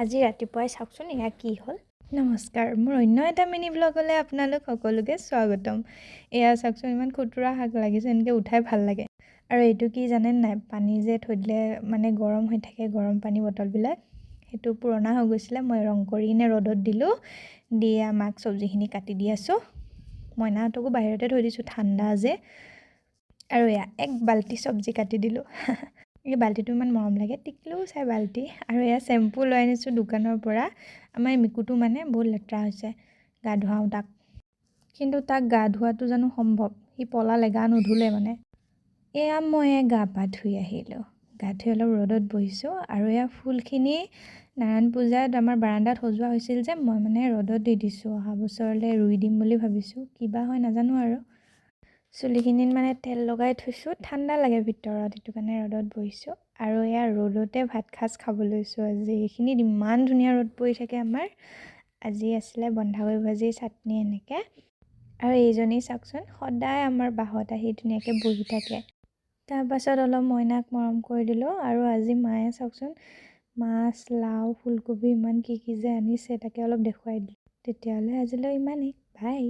আজি ৰাতিপুৱাই চাওকচোন এয়া কি হ'ল। নমস্কাৰ, মোৰ অন্য এটা মিনি ব্লগলৈ আপোনালোক সকলোকে স্বাগতম। এয়া চাওকচোন, ইমান খুতুৰা শাক লাগিছে, এনেকৈ উঠাই ভাল লাগে। আৰু এইটো কি জানেন নাই, পানী যে থৈ দিলে মানে গৰম হৈ থাকে, গৰম পানী বটলবিলাক, সেইটো পুৰণা হৈ গৈছিলে। মই ৰং কৰি কিনে ৰ'দত দিলোঁ, দি আমাক চব্জিখিনি কাটি দি আছোঁ। মইনাহঁতকো বাহিৰতে থৈ দিছোঁ, ঠাণ্ডা যে। আৰু এয়া এক বাল্টি চব্জি কাটি দিলোঁ। এই বাল্টিটো ইমান মৰম লাগে, টিকলিও চাই বাল্টি। আৰু এয়া চেম্পু লৈ আনিছোঁ দোকানৰ পৰা। আমাৰ এই মিকুটো মানে বহুত লেতেৰা হৈছে, গা ধুৱাওঁ তাক। কিন্তু তাক গা ধোৱাটো জানো সম্ভৱ? সি পলালে, গা নুধুলে মানে। এয়া মই গা পা ধুই আহিলোঁ, গা ধুই অলপ ৰ'দত বহিছোঁ। আৰু এয়া ফুলখিনি নাৰায়ণ পূজাত আমাৰ বাৰাণ্ডাত সজোৱা হৈছিল যে, মই মানে ৰ'দত দি দিছোঁ। অহা বছৰলৈ ৰুই দিম বুলি ভাবিছোঁ, কিবা হয় নাজানো আৰু। চুলিখিনিত মানে তেল লগাই থৈছোঁ, ঠাণ্ডা লাগে ভিতৰত, সেইটো কাৰণে ৰ'দত বহিছোঁ। আৰু এয়া ৰ'দতে ভাত সাজ খাব লৈছোঁ আজি। এইখিনিত ইমান ধুনীয়া ৰ'দ পৰি থাকে আমাৰ। আজি আছিলে বন্ধাকবি ভাজি, চাটনি এনেকৈ। আৰু এইজনী চাওকচোন, সদায় আমাৰ বাহত আহি ধুনীয়াকৈ বহি থাকে। তাৰপাছত অলপ মইনাক মৰম কৰি দিলোঁ। আৰু আজি মায়ে চাওকচোন, মাছ, লাও, ফুলকবি ইমান কি যে আনিছে, তাকে অলপ দেখুৱাই দিলোঁ। তেতিয়াহ'লে আজিলৈ ইমানেই, বাই।